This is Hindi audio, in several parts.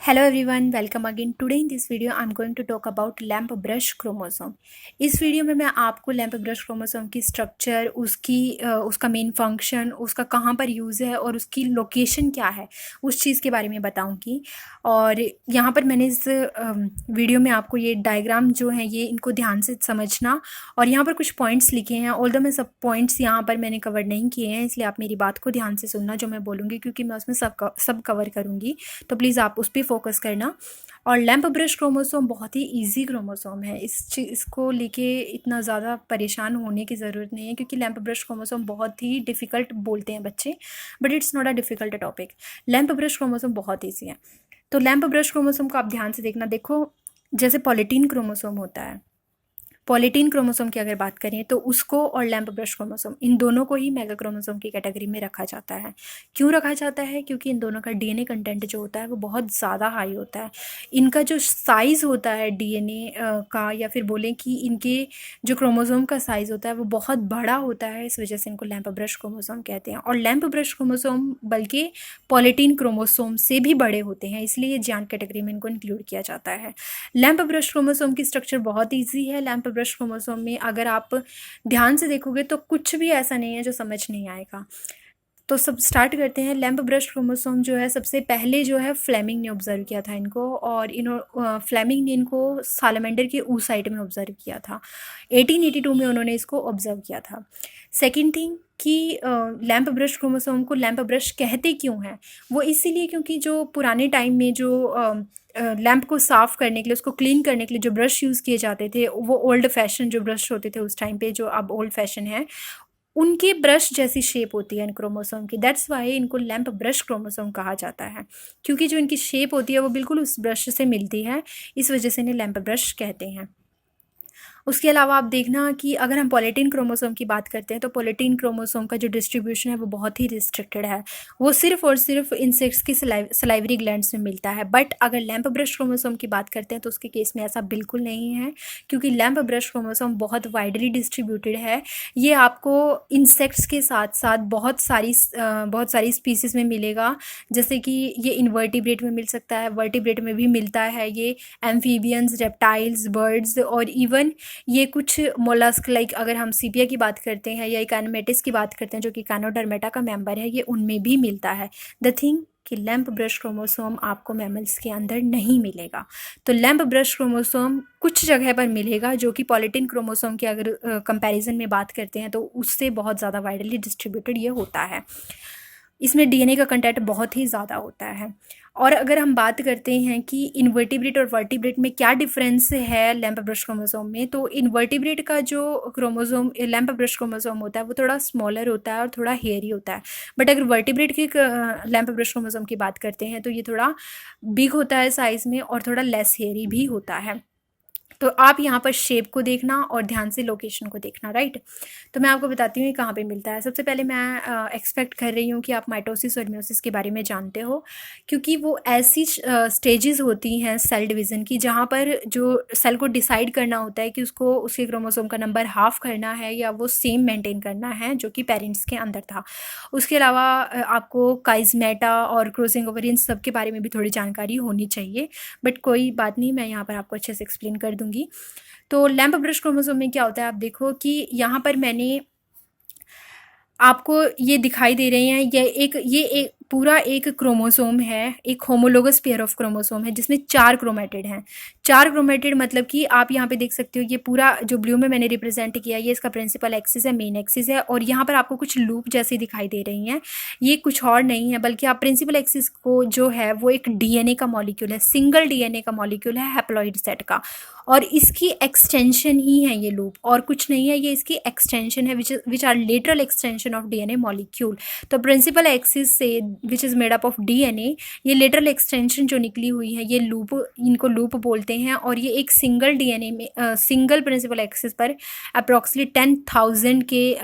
Hello everyone, welcome again. Today in this video I'm going to talk about lamp brush chromosome. इस वीडियो में मैं आपको लैम्प ब्रश क्रोमोसोम की स्ट्रक्चर, उसका मेन फंक्शन, उसका कहाँ पर यूज़ है और उसकी लोकेशन क्या है, उस चीज़ के बारे में बताऊंगी। और यहाँ पर मैंने इस वीडियो में आपको ये डायग्राम जो है ये इनको ध्यान से समझना, और यहाँ पर कुछ पॉइंट्स लिखे हैं। ऑल्दो मैं सब पॉइंट्स यहाँ पर मैंने कवर नहीं किए हैं, इसलिए आप मेरी बात को ध्यान से सुनना जो मैं बोलूँगी, क्योंकि मैं उसमें सब कवर करूँगी, तो प्लीज़ आप उस पर फोकस करना। और लैम्प ब्रश क्रोमोसोम बहुत ही इजी क्रोमोसोम है, इसको लेके इतना ज़्यादा परेशान होने की ज़रूरत नहीं है, क्योंकि लैम्प ब्रश क्रोमोसोम बहुत ही डिफ़िकल्ट बोलते हैं बच्चे, but it's not a difficult topic. Lamp brush chromosome बहुत ईजी है। तो लैम्प ब्रश क्रोमोसोम को आप ध्यान से देखना। देखो, जैसे पॉलीटीन क्रोमोसोम होता है, पॉलीटीन क्रोमोसोम की अगर बात करें तो उसको और लैम्प ब्रश क्रोमोसोम, इन दोनों को ही मेगा क्रोमोसोम की कैटेगरी में रखा जाता है। क्यों रखा जाता है? क्योंकि इन दोनों का डीएनए कंटेंट जो होता है वो बहुत ज़्यादा हाई होता है। इनका जो साइज़ होता है डीएनए का, या फिर बोलें कि इनके जो क्रोमोसोम का साइज़ होता है वो बहुत बड़ा होता है, इस वजह से इनको लैम्प ब्रश क्रोमोसोम कहते हैं। और लैम्प ब्रश क्रोमोसोम बल्कि पॉलीटीन क्रोमोसोम से भी बड़े होते हैं, इसलिए जायंट कैटेगरी में इनको इंक्लूड किया जाता है। लैम्प ब्रश क्रोमोसोम की स्ट्रक्चर बहुत ईजी है। लैम्प ब्रश क्रोमोसोम में अगर आप ध्यान से देखोगे तो कुछ भी ऐसा नहीं है जो समझ नहीं आएगा। तो सब स्टार्ट करते हैं। लैम्प ब्रश क्रोमोसोम जो है, सबसे पहले जो है फ्लेमिंग ने ऑब्जर्व किया था इनको, और फ्लेमिंग ने इनको सालामेंडर के oocyte में ऑब्जर्व किया था। 1882 में उन्होंने इसको ऑब्जर्व किया था। सेकेंड थिंग कि लैम्प ब्रश क्रोमोसोम को लैम्प ब्रश कहते क्यों हैं? वो इसीलिए क्योंकि जो पुराने टाइम में जो लैम्प को साफ़ करने के लिए, उसको क्लीन करने के लिए जो ब्रश यूज़ किए जाते थे, वो ओल्ड फैशन जो ब्रश होते थे उस टाइम पे, जो अब ओल्ड फैशन है, उनकी ब्रश जैसी शेप होती है इन क्रोमोसोम की। दैट्स वाई इनको लैम्प ब्रश क्रोमोसोम कहा जाता है, क्योंकि जो इनकी शेप होती है वो बिल्कुल उस ब्रश से मिलती है, इस वजह से इन्हें लैम्प ब्रश कहते हैं। उसके अलावा आप देखना कि अगर हम पॉलीटीन क्रोमोसोम की बात करते हैं तो पॉलीटीन क्रोमोसोम का जो डिस्ट्रीब्यूशन है वो बहुत ही रिस्ट्रिक्टेड है। वो सिर्फ और सिर्फ इंसेक्ट्स की सलाइवरी ग्लैंड्स में मिलता है। बट अगर लैम्प ब्रश क्रोमोसोम की बात करते हैं तो उसके केस में ऐसा बिल्कुल नहीं है, क्योंकि लैम्प ब्रश क्रोमोसोम बहुत वाइडली डिस्ट्रीब्यूटेड है। ये आपको इंसेक्ट्स के साथ साथ बहुत सारी स्पीसीज़ में मिलेगा। जैसे कि ये इनवर्टिब्रेट में मिल सकता है, वर्टिब्रेट में भी मिलता है ये, एम्फीबियंस, रेप्टाइल्स, बर्ड्स, और इवन ये कुछ मोलस्क, लाइक अगर हम सीपिया की बात करते हैं या इकानोमेटिस की बात करते हैं जो कि काइनोडर्मेटा का मेंबर है, ये उनमें भी मिलता है। द थिंग कि लैम्प ब्रश क्रोमोसोम आपको मैमल्स के अंदर नहीं मिलेगा। तो लैम्प ब्रश क्रोमोसोम कुछ जगह पर मिलेगा, जो कि पॉलीटीन क्रोमोसोम की अगर कंपैरिजन में बात करते हैं तो उससे बहुत ज़्यादा वाइडली डिस्ट्रीब्यूटेड ये होता है। इसमें डीएनए का कंटेंट बहुत ही ज़्यादा होता है। और अगर हम बात करते हैं कि इनवर्टिब्रेट और वर्टिब्रेट में क्या डिफरेंस है लैम्प ब्रश क्रोमोसोम में, तो इनवर्टिब्रेट का जो क्रोमोसोम लैम्प ब्रश क्रोमोसोम होता है वो थोड़ा स्मॉलर होता है और थोड़ा हेयरी होता है। बट अगर वर्टिब्रेट के लैम्प ब्रश क्रोमोसोम की बात करते हैं तो ये थोड़ा बिग होता है साइज़ में, और थोड़ा लेस हेयरी भी होता है। तो आप यहाँ पर शेप को देखना और ध्यान से लोकेशन को देखना, राइट। तो मैं आपको बताती हूँ ये कहाँ पे मिलता है। सबसे पहले मैं एक्सपेक्ट कर रही हूँ कि आप माइटोसिस और म्योसिस के बारे में जानते हो, क्योंकि वो ऐसी स्टेजेस होती हैं सेल डिवीज़न की, जहाँ पर जो सेल को डिसाइड करना होता है कि उसको उसके क्रोमोसोम का नंबर हाफ करना है या वो सेम मेंटेन करना है, जो कि पेरेंट्स के अंदर था। उसके अलावा आपको काइज़मेटा और क्रॉसिंग ओवर इन सब के बारे में भी थोड़ी जानकारी होनी चाहिए, बट कोई बात नहीं, मैं यहाँ पर आपको अच्छे से एक्सप्लेन कर दूँगी। तो लैम्प ब्रश क्रोमोसोम में क्या होता है, आप देखो कि यहाँ पर मैंने आपको ये दिखाई दे रहे हैं, ये एक पूरा एक क्रोमोसोम है, एक होमोलोगस पेयर ऑफ क्रोमोसोम है जिसमें 4 क्रोमेटिड हैं। 4 क्रोमेटिड मतलब कि आप यहाँ पे देख सकते हो, ये पूरा जो ब्लू में मैंने रिप्रेजेंट किया, ये इसका प्रिंसिपल एक्सिस है, मेन एक्सिस है, और यहाँ पर आपको कुछ लूप जैसी दिखाई दे रही हैं। ये कुछ और नहीं है, बल्कि आप प्रिंसिपल एक्सिस को जो है वो एक डीएनए का मॉलिक्यूल है, सिंगल डीएनए का मॉलिक्यूल है, हैप्लॉइड सेट का, और इसकी एक्सटेंशन ही है ये लूप, और कुछ नहीं है, ये इसकी एक्सटेंशन है, which are lateral extension of DNA molecule. तो प्रिंसिपल एक्सिस से which is made up of DNA, ये लेटरल एक्सटेंशन जो निकली हुई है ये लूप, इनको लूप बोलते हैं। और ये एक सिंगल डीएनए में सिंगल प्रिंसिपल एक्सिस पर अप्रॉक्सीमेटली 10,000 के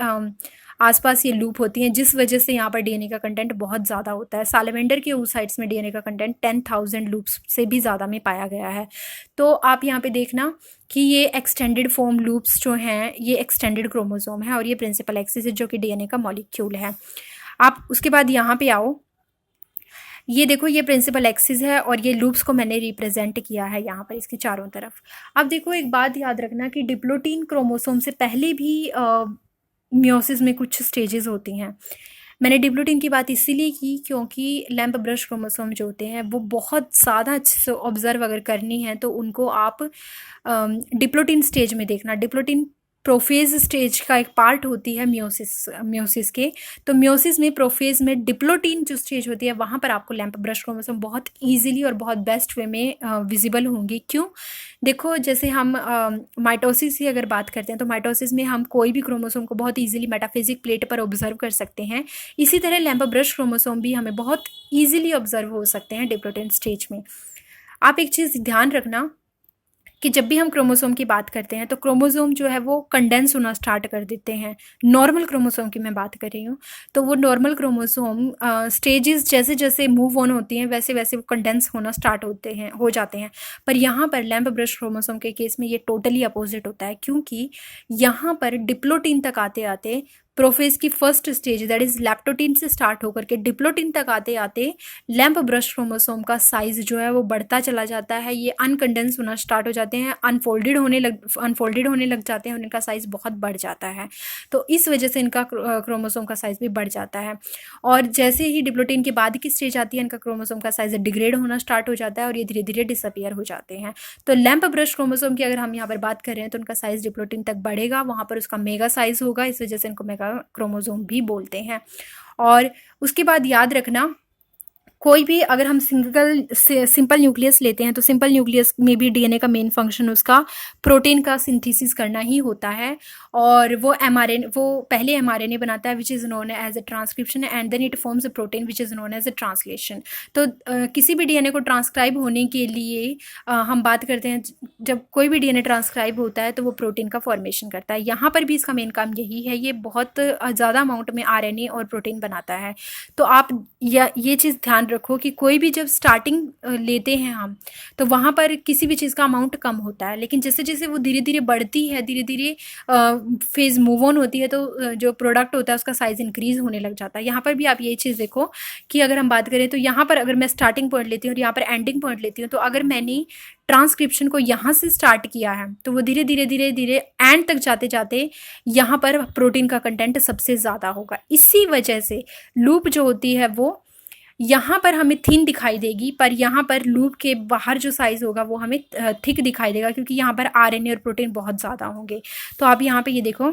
आसपास ये लूप होती हैं, जिस वजह से यहाँ पर डीएनए का कंटेंट बहुत ज़्यादा होता है। सालामेंडर के oocytes में डीएनए का कंटेंट 10,000 लूप्स से भी ज़्यादा में पाया गया है। तो आप यहाँ पे देखना कि ये एक्सटेंडेड फॉर्म लूप्स जो हैं ये एक्सटेंडेड क्रोमोसोम है, और ये प्रिंसिपल एक्सिस है जो कि डीएनए का मॉलिक्यूल है। आप उसके बाद यहाँ पे आओ। ये देखो, ये प्रिंसिपल एक्सिस है और ये लूप्स को मैंने रिप्रेजेंट किया है यहाँ पर इसके चारों तरफ। अब देखो, एक बात याद रखना कि डिप्लोटीन क्रोमोसोम से पहले भी मियोसिस में कुछ स्टेजेस होती हैं। मैंने डिप्लोटीन की बात इसीलिए की क्योंकि लैम्प ब्रश क्रोमोसोम जो होते हैं वो बहुत ज़्यादा अच्छे से ऑब्जर्व अगर करनी है तो उनको आप डिप्लोटीन स्टेज में देखना। डिप्लोटीन प्रोफेज स्टेज का एक पार्ट होती है मियोसिस के। तो मियोसिस में प्रोफेज में डिप्लोटीन जो स्टेज होती है वहाँ पर आपको लैम्प ब्रश क्रोमोसोम बहुत ईजिली और बहुत बेस्ट वे में विजिबल होंगी। क्यों? देखो, जैसे हम माइटोसिस की अगर बात करते हैं तो माइटोसिस में हम कोई भी क्रोमोसोम को बहुत ईजिली मेटाफिजिक प्लेट पर ऑब्जर्व कर सकते हैं। इसी तरह लैम्प ब्रश क्रोमोसोम भी हमें बहुत ईजिली ऑब्जर्व हो सकते हैं डिप्लोटीन स्टेज में। आप एक चीज़ ध्यान रखना कि जब भी हम क्रोमोसोम की बात करते हैं तो क्रोमोसोम जो है वो कंडेंस होना स्टार्ट कर देते हैं। नॉर्मल क्रोमोसोम की मैं बात कर रही हूँ। तो वो नॉर्मल क्रोमोसोम स्टेजेस जैसे जैसे मूव ऑन होती हैं वैसे वैसे वो कंडेंस होना स्टार्ट हो जाते हैं। पर यहाँ पर लैम्प ब्रश क्रोमोसोम के केस में ये टोटली अपोजिट होता है, क्योंकि यहाँ पर डिप्लोटीन तक आते आते प्रोफेज की फर्स्ट स्टेज दैट इज लैप्टोटीन से स्टार्ट होकर के डिप्लोटीन तक आते आते लैम्प ब्रश क्रोमोसोम का साइज जो है वो बढ़ता चला जाता है। ये अनकंडेंस होना स्टार्ट हो जाते हैं, अनफोल्डेड होने लग जाते हैं और इनका साइज बहुत बढ़ जाता है। तो इस वजह से इनका क्रोमोसोम का साइज भी बढ़ जाता है। और जैसे ही डिप्लोटीन के बाद की स्टेज आती है इनका क्रोमोसोम का साइज डिग्रेड होना स्टार्ट हो जाता है और ये धीरे धीरे डिसअपियर हो जाते हैं। तो लैम्प ब्रश क्रोमोसोम की अगर हम यहाँ पर बात कर रहे हैं तो उनका साइज डिप्लोटीन तक बढ़ेगा, वहाँ पर उसका मेगा साइज होगा, इस वजह से इनको मेगा क्रोमोसोम भी बोलते हैं। और उसके बाद याद रखना, कोई भी अगर हम सिंपल न्यूक्लियस लेते हैं तो सिंपल न्यूक्लियस में भी डीएनए का मेन फंक्शन उसका प्रोटीन का सिंथेसिस करना ही होता है। और वो पहले एमआरएनए बनाता है which is known as a transcription and then it forms a protein which is known as a translation. तो किसी भी डीएनए को ट्रांसक्राइब होने के लिए हम बात करते हैं, जब कोई भी डीएनए ट्रांसक्राइब होता है तो वो प्रोटीन का फॉर्मेशन करता है। यहाँ पर भी इसका मेन काम यही है, ये बहुत ज़्यादा अमाउंट में आरएनए और प्रोटीन बनाता है। तो आप ये चीज़ ध्यान रखो कि कोई भी जब स्टार्टिंग लेते हैं हम तो वहाँ पर किसी भी चीज़ का अमाउंट कम होता है, लेकिन जैसे जैसे वो धीरे धीरे बढ़ती है, धीरे धीरे फेज मूव ऑन होती है तो जो प्रोडक्ट होता है उसका साइज इंक्रीज होने लग जाता है। यहाँ पर भी आप ये चीज़ देखो कि अगर हम बात करें तो यहाँ पर अगर मैं स्टार्टिंग पॉइंट लेती हूँ और यहाँ पर एंडिंग पॉइंट लेती हूँ, तो अगर मैंने ट्रांसक्रिप्शन को यहाँ से स्टार्ट किया है तो वो धीरे धीरे धीरे धीरे एंड तक जाते जाते यहाँ पर प्रोटीन का कंटेंट सबसे ज़्यादा होगा। इसी वजह से लूप जो होती है वो यहाँ पर हमें थिन दिखाई देगी, पर यहाँ पर लूप के बाहर जो साइज़ होगा वो हमें थिक दिखाई देगा, क्योंकि यहाँ पर आरएनए और प्रोटीन बहुत ज़्यादा होंगे। तो आप यहाँ पे ये देखो,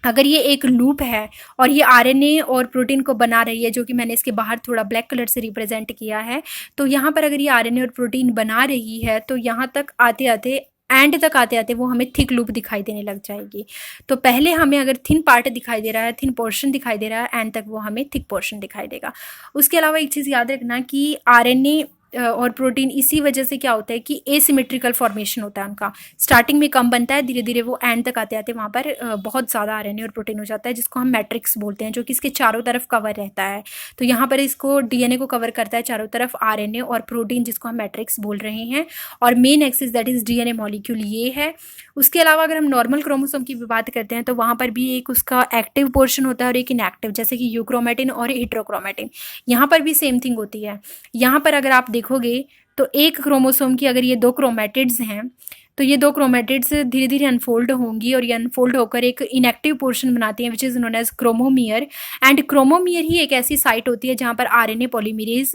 अगर ये एक लूप है और ये आरएनए और प्रोटीन को बना रही है, जो कि मैंने इसके बाहर थोड़ा ब्लैक कलर से रिप्रेजेंट किया है, तो यहाँ पर अगर ये आरएनए और प्रोटीन बना रही है तो यहाँ तक आते आते एंड तक आते आते वो हमें थिक लूप दिखाई देने लग जाएगी। तो पहले हमें अगर थिन पार्ट दिखाई दे रहा है, थिन पोर्शन दिखाई दे रहा है, एंड तक वो हमें थिक पोर्शन दिखाई देगा। उसके अलावा एक चीज़ याद रखना कि आरएनए और प्रोटीन इसी वजह से क्या होता है कि एसिमेट्रिकल फॉर्मेशन होता है उनका। स्टार्टिंग में कम बनता है, धीरे धीरे वो एंड तक आते आते वहाँ पर बहुत ज़्यादा आरएनए और प्रोटीन हो जाता है, जिसको हम मैट्रिक्स बोलते हैं, जो कि इसके चारों तरफ कवर रहता है। तो यहाँ पर इसको डीएनए को कवर करता है चारों तरफ आरएनए और प्रोटीन, जिसको हम मैट्रिक्स बोल रहे हैं। और main axis that is DNA molecule ये है। उसके अलावा अगर हम नॉर्मल क्रोमोसोम की भी बात करते हैं तो वहाँ पर भी एक उसका एक्टिव पोर्शन होता है और एक इनएक्टिव, जैसे कि यूक्रोमेटिन और हेट्रोक्रोमेटिन। यहाँ पर भी सेम थिंग होती है। यहाँ पर अगर आप देखोगे तो एक क्रोमोसोम की अगर ये दो क्रोमेटिड्स हैं तो ये दो क्रोमेटिड्स धीरे धीरे अनफोल्ड होंगी और ये अनफोल्ड होकर एक इनएक्टिव पोर्शन बनाती हैं which is known as chromomere. And chromomere ही एक ऐसी साइट होती है जहाँ पर आरएनए पॉलीमरेज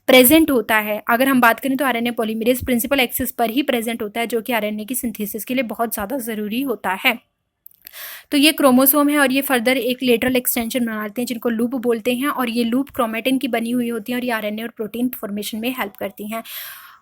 प्रेजेंट होता है। अगर हम बात करें तो आरएनए पॉलीमरेज प्रिंसिपल एक्सिस पर ही प्रेजेंट होता है, जो कि आरएनए की सिंथेसिस के लिए बहुत ज़्यादा ज़रूरी होता है। तो ये क्रोमोसोम है और ये फर्दर एक लेटरल एक्सटेंशन बनाते हैं जिनको लूप बोलते हैं, और ये लूप क्रोमेटिन की बनी हुई होती है और ये आरएनए और प्रोटीन फॉर्मेशन में हेल्प करती हैं।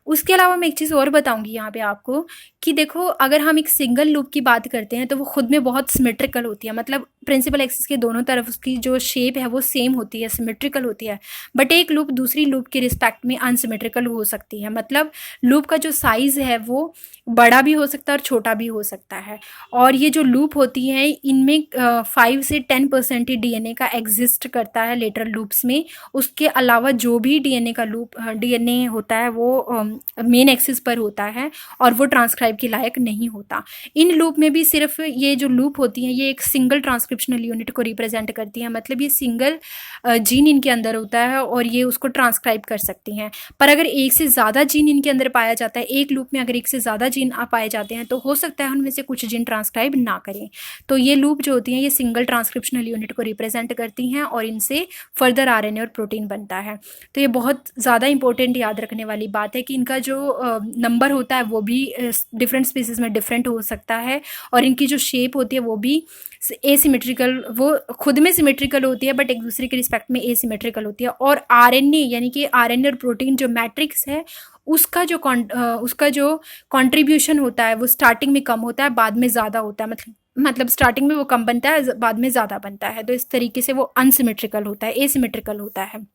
उसके अलावा मैं एक चीज़ और बताऊंगी यहाँ पे आपको कि देखो, अगर हम एक सिंगल लूप की बात करते हैं तो वो खुद में बहुत सिमेट्रिकल होती है, मतलब प्रिंसिपल एक्सिस के दोनों तरफ उसकी जो शेप है वो सेम होती है, सिमेट्रिकल होती है। बट एक लूप दूसरी लूप के रिस्पेक्ट में अनसिमेट्रिकल हो सकती है, मतलब लूप का जो साइज़ है वो बड़ा भी हो सकता है और छोटा भी हो सकता है। और ये जो लूप होती है इनमें 5 से 10% ही डीएनए का एग्जिस्ट करता है लेटरल लूप्स में। उसके अलावा जो भी डीएनए का लूप डीएनए होता है वो मेन एक्सिस पर होता है और वो ट्रांसक्राइब के लायक नहीं होता। इन लूप में भी सिर्फ ये जो लूप होती हैं ये एक सिंगल ट्रांसक्रिप्शनल यूनिट को रिप्रेजेंट करती हैं, मतलब ये सिंगल जीन इनके अंदर होता है और ये उसको ट्रांसक्राइब कर सकती हैं। पर अगर एक से ज़्यादा जीन इनके अंदर पाया जाता है, एक लूप में अगर एक से ज़्यादा जीन पाए जाते हैं तो हो सकता है उनमें से कुछ जीन ट्रांसक्राइब ना करें। तो ये लूप जो होती हैं ये सिंगल ट्रांसक्रिप्शनल यूनिट को रिप्रेजेंट करती हैं और इनसे फर्दर आरएनए और प्रोटीन बनता है। तो ये बहुत ज़्यादा इंपॉर्टेंट याद रखने वाली बात है कि इनका जो नंबर होता है वो भी डिफरेंट स्पीसीज़ में डिफरेंट हो सकता है और इनकी जो शेप होती है वो भी एसिमेट्रिकल, वो खुद में सिमेट्रिकल होती है बट एक दूसरे के रिस्पेक्ट में एसिमेट्रिकल होती है। और आरएनए यानी कि आरएनए और प्रोटीन जो मैट्रिक्स है उसका जो कंट्रीब्यूशन होता है वो स्टार्टिंग में कम होता है, बाद में ज़्यादा होता है। मतलब स्टार्टिंग में वो कम बनता है, बाद में ज़्यादा बनता है। तो इस तरीके से वो अनसिमेट्रिकल होता है, एसिमेट्रिकल होता है।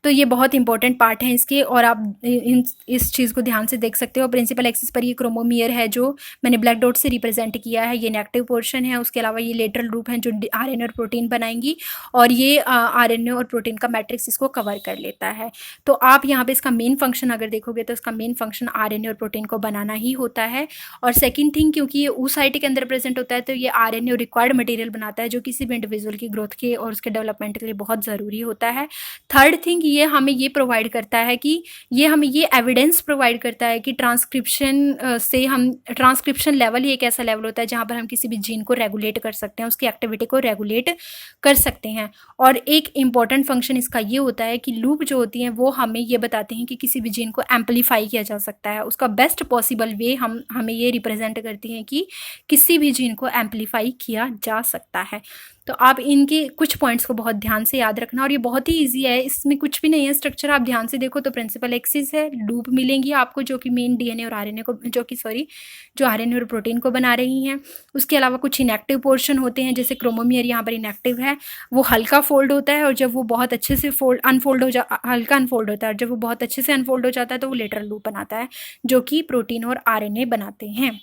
तो ये बहुत इंपॉर्टेंट पार्ट है इसके और आप इस चीज़ को ध्यान से देख सकते हो। प्रिंसिपल एक्सिस पर ये क्रोमोमियर है जो मैंने ब्लैक डॉट से रिप्रेजेंट किया है, ये इनएक्टिव पोर्शन है। उसके अलावा ये लेटरल लूप हैं जो आरएनए और प्रोटीन बनाएंगी और ये आरएनए और प्रोटीन का मैट्रिक्स इसको कवर कर लेता है। तो आप यहाँ पे इसका मेन फंक्शन अगर देखोगे तो इसका मेन फंक्शन आरएनए और प्रोटीन को बनाना ही होता है। और सेकेंड थिंग, क्योंकि ये oocyte के अंदर प्रेजेंट होता है तो ये आरएनए और रिक्वायर्ड मटेरियल बनाता है जो किसी भी इंडिविजुअल की ग्रोथ के और उसके डेवलपमेंट के लिए बहुत ज़रूरी होता है। थर्ड थिंग, ये हमें ये प्रोवाइड करता है कि ये हमें ये एविडेंस प्रोवाइड करता है कि ट्रांसक्रिप्शन लेवल ही एक ऐसा लेवल होता है जहाँ पर हम किसी भी जीन को रेगुलेट कर सकते हैं, उसकी एक्टिविटी को रेगुलेट कर सकते हैं। और एक इम्पॉर्टेंट फंक्शन इसका ये होता है कि लूप जो होती हैं वो हमें ये बताते हैं कि किसी भी जीन को एम्पलीफाई किया जा सकता है, उसका बेस्ट पॉसिबल वे हमें ये रिप्रेजेंट करती हैं कि किसी भी जीन को एम्पलीफाई किया जा सकता है। तो आप इनके कुछ पॉइंट्स को बहुत ध्यान से याद रखना और ये बहुत ही इजी है, इसमें कुछ भी नहीं है। स्ट्रक्चर आप ध्यान से देखो तो प्रिंसिपल एक्सिस है, लूप मिलेंगी आपको जो कि मेन डीएनए और आरएनए को जो आरएनए और प्रोटीन को बना रही हैं। उसके अलावा कुछ इनएक्टिव पोर्शन होते हैं, जैसे क्रोमोमियर यहाँ पर इनएक्टिव है, वो हल्का फोल्ड होता है और जब वो बहुत अच्छे से हल्का अनफोल्ड होता है और जब वो बहुत अच्छे से अनफोल्ड हो जाता है तो वो लेटरल लूप बनाता है जो कि प्रोटीन और आरएनए बनाते हैं।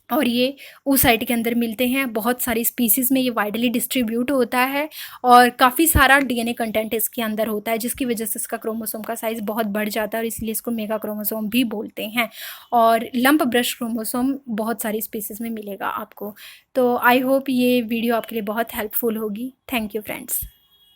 और ये oocyte के अंदर मिलते हैं, बहुत सारी स्पीसीज़ में ये वाइडली डिस्ट्रीब्यूट होता है और काफ़ी सारा डीएनए कंटेंट इसके अंदर होता है जिसकी वजह से इसका क्रोमोसोम का साइज़ बहुत बढ़ जाता है और इसलिए इसको मेगा क्रोमोसोम भी बोलते हैं। और लंप ब्रश क्रोमोसोम बहुत सारी स्पीसीज़ में मिलेगा आपको। तो आई होप ये वीडियो आपके लिए बहुत हेल्पफुल होगी। Thank you friends.